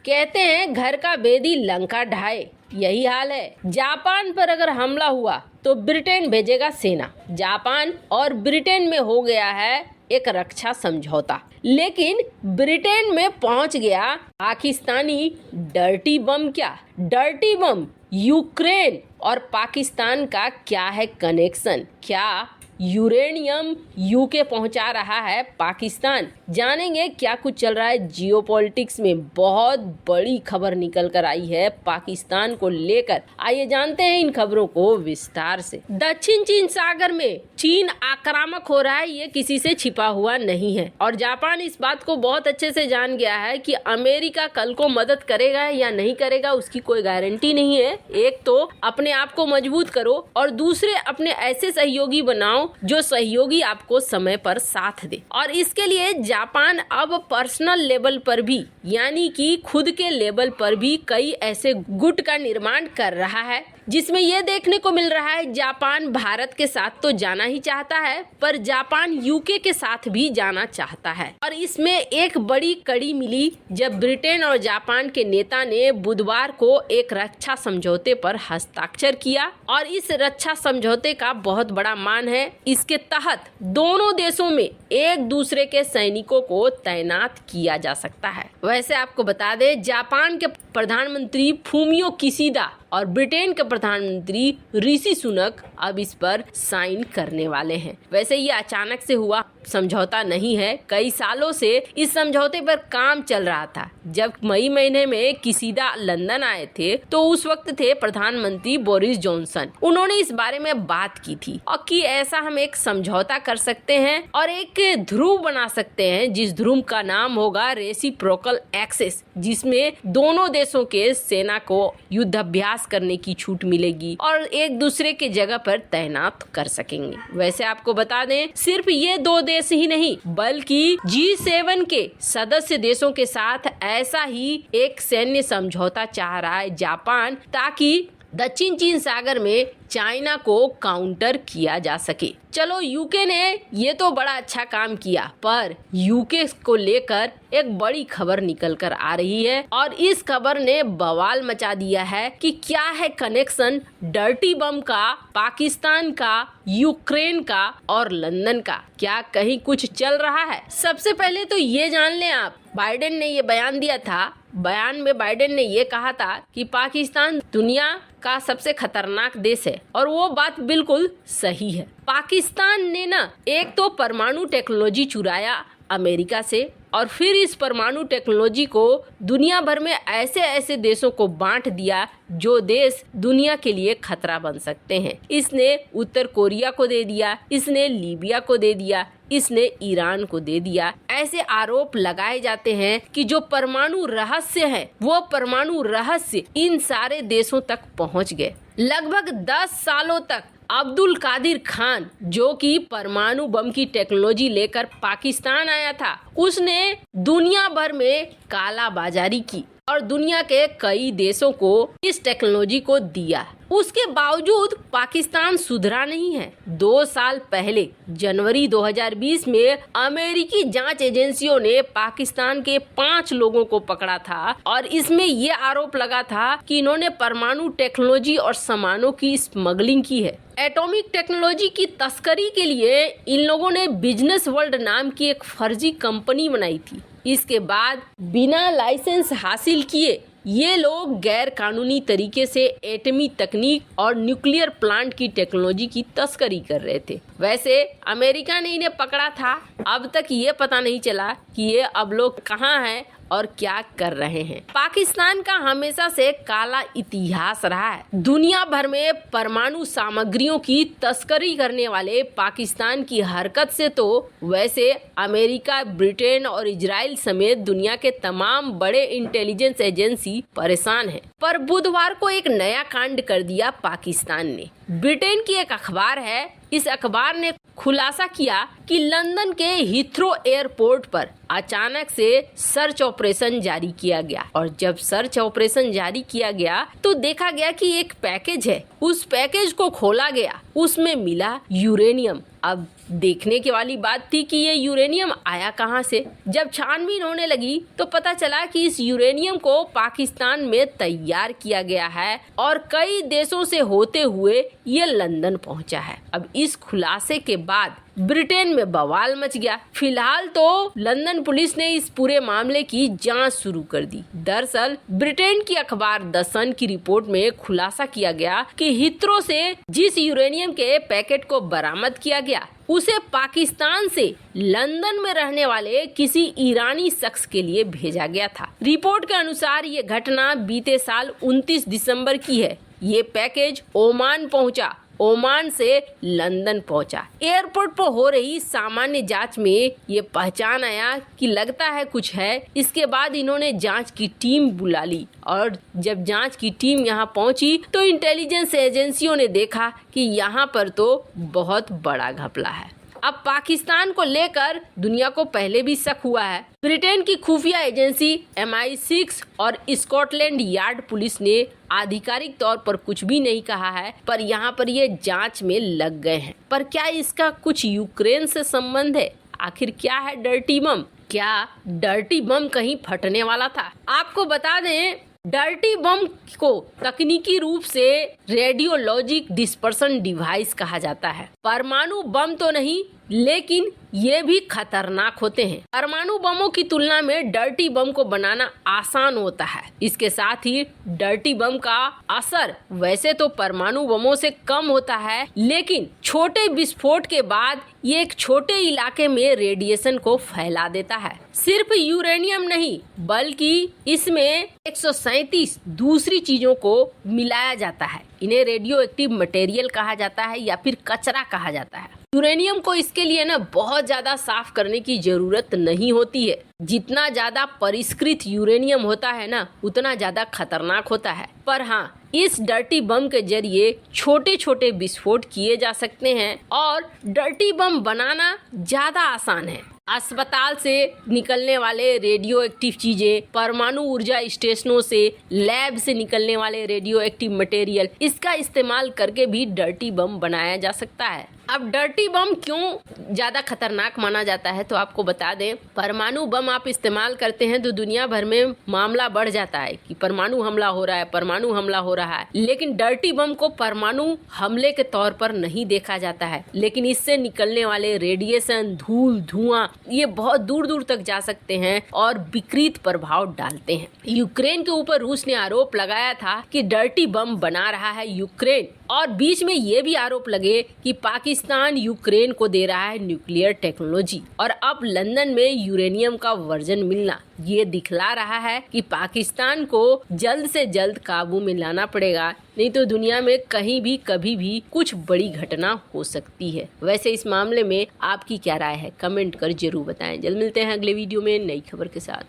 कहते हैं घर का बेदी लंका ढाए, यही हाल है। जापान पर अगर हमला हुआ तो ब्रिटेन भेजेगा सेना। जापान और ब्रिटेन में हो गया है एक रक्षा समझौता, लेकिन ब्रिटेन में पहुंच गया पाकिस्तानी डर्टी बम। क्या डर्टी बम? यूक्रेन और पाकिस्तान का क्या है कनेक्शन? क्या यूरेनियम यूके पहुंचा रहा है पाकिस्तान? जानेंगे क्या कुछ चल रहा है जियोपॉलिटिक्स में। बहुत बड़ी खबर निकल कर आई है पाकिस्तान को लेकर। आइए जानते हैं इन खबरों को विस्तार से। दक्षिण चीन सागर में चीन आक्रामक हो रहा है, ये किसी से छिपा हुआ नहीं है और जापान इस बात को बहुत अच्छे से जान गया है कि अमेरिका कल को मदद करेगा या नहीं करेगा उसकी कोई गारंटी नहीं है। एक तो अपने आप को मजबूत करो और दूसरे अपने ऐसे सहयोगी बनाओ जो सहयोगी आपको समय पर साथ दे। और इसके लिए जापान अब पर्सनल लेवल पर भी, यानी कि खुद के लेवल पर भी कई ऐसे गुट का निर्माण कर रहा है, जिसमें यह देखने को मिल रहा है जापान भारत के साथ तो जाना ही चाहता है, पर जापान यूके के साथ भी जाना चाहता है। और इसमें एक बड़ी कड़ी मिली जब ब्रिटेन और जापान के नेता ने बुधवार को एक रक्षा समझौते पर हस्ताक्षर किया। और इस रक्षा समझौते का बहुत बड़ा मान है। इसके तहत दोनों देशों में एक दूसरे के सैनिकों को तैनात किया जा सकता है। वैसे आपको बता दें, जापान के प्रधानमंत्री फूमियो किशिदा और ब्रिटेन के प्रधानमंत्री ऋषि सुनक अब इस पर साइन करने वाले हैं। वैसे ये अचानक से हुआ समझौता नहीं है, कई सालों से इस समझौते पर काम चल रहा था। जब मई महीने में किशिदा लंदन आए थे तो उस वक्त थे प्रधानमंत्री बोरिस जॉनसन। उन्होंने इस बारे में बात की थी और कि ऐसा हम एक समझौता कर सकते हैं और एक ध्रुव बना सकते हैं, जिस ध्रुव का नाम होगा रेसिप्रोकल एक्सेस, जिसमें दोनों देशों के सेना को युद्ध अभ्यास करने की छूट मिलेगी और एक दूसरे के जगह पर तैनात कर सकेंगे। वैसे आपको बता दें, सिर्फ ये दो देश ही नहीं बल्कि G7 के सदस्य देशों के साथ ऐसा ही एक सैन्य समझौता चाह रहा है जापान, ताकि दक्षिण चीन सागर में चाइना को काउंटर किया जा सके। चलो, यूके ने ये तो बड़ा अच्छा काम किया, पर यूके को लेकर एक बड़ी खबर निकल कर आ रही है और इस खबर ने बवाल मचा दिया है कि क्या है कनेक्शन डर्टी बम का, पाकिस्तान का, यूक्रेन का और लंदन का। क्या कहीं कुछ चल रहा है? सबसे पहले तो ये जान लें आप, बाइडेन ने ये बयान दिया था। बयान में बाइडेन ने ये कहा था कि पाकिस्तान दुनिया का सबसे खतरनाक देश है और वो बात बिल्कुल सही है। पाकिस्तान ने ना एक तो परमाणु टेक्नोलॉजी चुराया अमेरिका से और फिर इस परमाणु टेक्नोलॉजी को दुनिया भर में ऐसे ऐसे देशों को बांट दिया जो देश दुनिया के लिए खतरा बन सकते हैं। इसने उत्तर कोरिया को दे दिया, इसने लीबिया को दे दिया, इसने ईरान को दे दिया। ऐसे आरोप लगाए जाते हैं कि जो परमाणु रहस्य है वो परमाणु रहस्य इन सारे देशों तक पहुंच गए। लगभग 10 सालों तक अब्दुल कादिर खान, जो कि परमाणु बम की टेक्नोलॉजी लेकर पाकिस्तान आया था, उसने दुनिया भर में काला बाजारी की और दुनिया के कई देशों को इस टेक्नोलॉजी को दिया। उसके बावजूद पाकिस्तान सुधरा नहीं है। 2 साल पहले जनवरी 2020 में अमेरिकी जांच एजेंसियों ने पाकिस्तान के 5 लोगों को पकड़ा था और इसमें ये आरोप लगा था कि इन्होंने परमाणु टेक्नोलॉजी और सामानों की स्मगलिंग की है। एटॉमिक टेक्नोलॉजी की तस्करी के लिए इन लोगों ने बिजनेस वर्ल्ड नाम की एक फर्जी कंपनी बनाई थी। इसके बाद बिना लाइसेंस हासिल किए ये लोग गैर कानूनी तरीके से एटमी तकनीक और न्यूक्लियर प्लांट की टेक्नोलॉजी की तस्करी कर रहे थे। वैसे अमेरिका ने इन्हें पकड़ा था, अब तक ये पता नहीं चला कि ये अब लोग कहाँ हैं और क्या कर रहे हैं। पाकिस्तान का हमेशा से काला इतिहास रहा है। दुनिया भर में परमाणु सामग्रियों की तस्करी करने वाले पाकिस्तान की हरकत से तो वैसे अमेरिका, ब्रिटेन और इजराइल समेत दुनिया के तमाम बड़े इंटेलिजेंस एजेंसी परेशान हैं। पर बुधवार को एक नया कांड कर दिया पाकिस्तान ने। ब्रिटेन की एक अखबार है, इस अखबार ने खुलासा किया कि लंदन के हीथ्रो एयरपोर्ट पर अचानक से सर्च ऑपरेशन जारी किया गया और जब सर्च ऑपरेशन जारी किया गया तो देखा गया कि एक पैकेज है, उस पैकेज को खोला गया, उसमें मिला यूरेनियम। अब देखने की वाली बात थी कि ये यूरेनियम आया कहां से। जब छानबीन होने लगी तो पता चला कि इस यूरेनियम को पाकिस्तान में तैयार किया गया है और कई देशों से होते हुए ये लंदन पहुंचा है। अब इस खुलासे के बाद ब्रिटेन में बवाल मच गया। फिलहाल तो लंदन पुलिस ने इस पूरे मामले की जांच शुरू कर दी। दरअसल ब्रिटेन की अखबार द सन की रिपोर्ट में खुलासा किया गया कि हीथ्रो से जिस यूरेनियम के पैकेट को बरामद किया गया उसे पाकिस्तान से लंदन में रहने वाले किसी ईरानी शख्स के लिए भेजा गया था। रिपोर्ट के अनुसार ये घटना बीते साल 29 दिसंबर की है। ये पैकेज ओमान पहुंचा, ओमान से लंदन पहुंचा। एयरपोर्ट पर हो रही सामान्य जांच में ये पहचान आया कि लगता है कुछ है। इसके बाद इन्होंने जांच की टीम बुला ली और जब जांच की टीम यहाँ पहुंची तो इंटेलिजेंस एजेंसियों ने देखा कि यहाँ पर तो बहुत बड़ा घपला है। अब पाकिस्तान को लेकर दुनिया को पहले भी शक हुआ है। ब्रिटेन की खुफिया एजेंसी MI6 और स्कॉटलैंड यार्ड पुलिस ने आधिकारिक तौर पर कुछ भी नहीं कहा है, पर यहाँ पर ये जांच में लग गए हैं। पर क्या इसका कुछ यूक्रेन से संबंध है? आखिर क्या है डर्टी बम? क्या डर्टी बम कहीं फटने वाला था? आपको बता दें, डर्टी बम को तकनीकी रूप से रेडियोलॉजिक डिस्पर्सन डिवाइस कहा जाता है। परमाणु बम तो नहीं, लेकिन ये भी खतरनाक होते हैं। परमाणु बमों की तुलना में डर्टी बम को बनाना आसान होता है। इसके साथ ही डर्टी बम का असर वैसे तो परमाणु बमों से कम होता है, लेकिन छोटे विस्फोट के बाद ये एक छोटे इलाके में रेडिएशन को फैला देता है। सिर्फ यूरेनियम नहीं, बल्कि इसमें 137 दूसरी चीजों को मिलाया जाता है। इन्हें रेडियो एक्टिव मटेरियल कहा जाता है या फिर कचरा कहा जाता है। यूरेनियम को इसके लिए ना बहुत ज्यादा साफ करने की जरूरत नहीं होती है। जितना ज्यादा परिष्कृत यूरेनियम होता है ना, उतना ज्यादा खतरनाक होता है। पर हाँ, इस डर्टी बम के जरिए छोटे छोटे विस्फोट किए जा सकते हैं और डर्टी बम बनाना ज्यादा आसान है। अस्पताल से निकलने वाले रेडियो एक्टिव चीजें, परमाणु ऊर्जा स्टेशनों से, लैब से निकलने वाले रेडियो एक्टिव मटेरियल, इसका इस्तेमाल करके भी डर्टी बम बनाया जा सकता है। अब डर्टी बम क्यों ज्यादा खतरनाक माना जाता है तो आपको बता दें, परमाणु बम आप इस्तेमाल करते हैं तो दुनिया भर में मामला बढ़ जाता है कि परमाणु हमला हो रहा है, परमाणु हमला हो रहा है। लेकिन डर्टी बम को परमाणु हमले के तौर पर नहीं देखा जाता है, लेकिन इससे निकलने वाले रेडिएशन, धूल, धुआं, ये बहुत दूर दूर तक जा सकते हैं और विपरीत प्रभाव डालते हैं। यूक्रेन के ऊपर रूस ने आरोप लगाया था कि डर्टी बम बना रहा है यूक्रेन, और बीच में ये भी आरोप लगे कि पाकिस्तान यूक्रेन को दे रहा है न्यूक्लियर टेक्नोलॉजी। और अब लंदन में यूरेनियम का वर्जन मिलना ये दिखला रहा है कि पाकिस्तान को जल्द से जल्द काबू में लाना पड़ेगा, नहीं तो दुनिया में कहीं भी कभी भी कुछ बड़ी घटना हो सकती है। वैसे इस मामले में आपकी क्या राय है? कमेंट कर जरूर बताएं। जल्द मिलते हैं अगले वीडियो में नई खबर के साथ।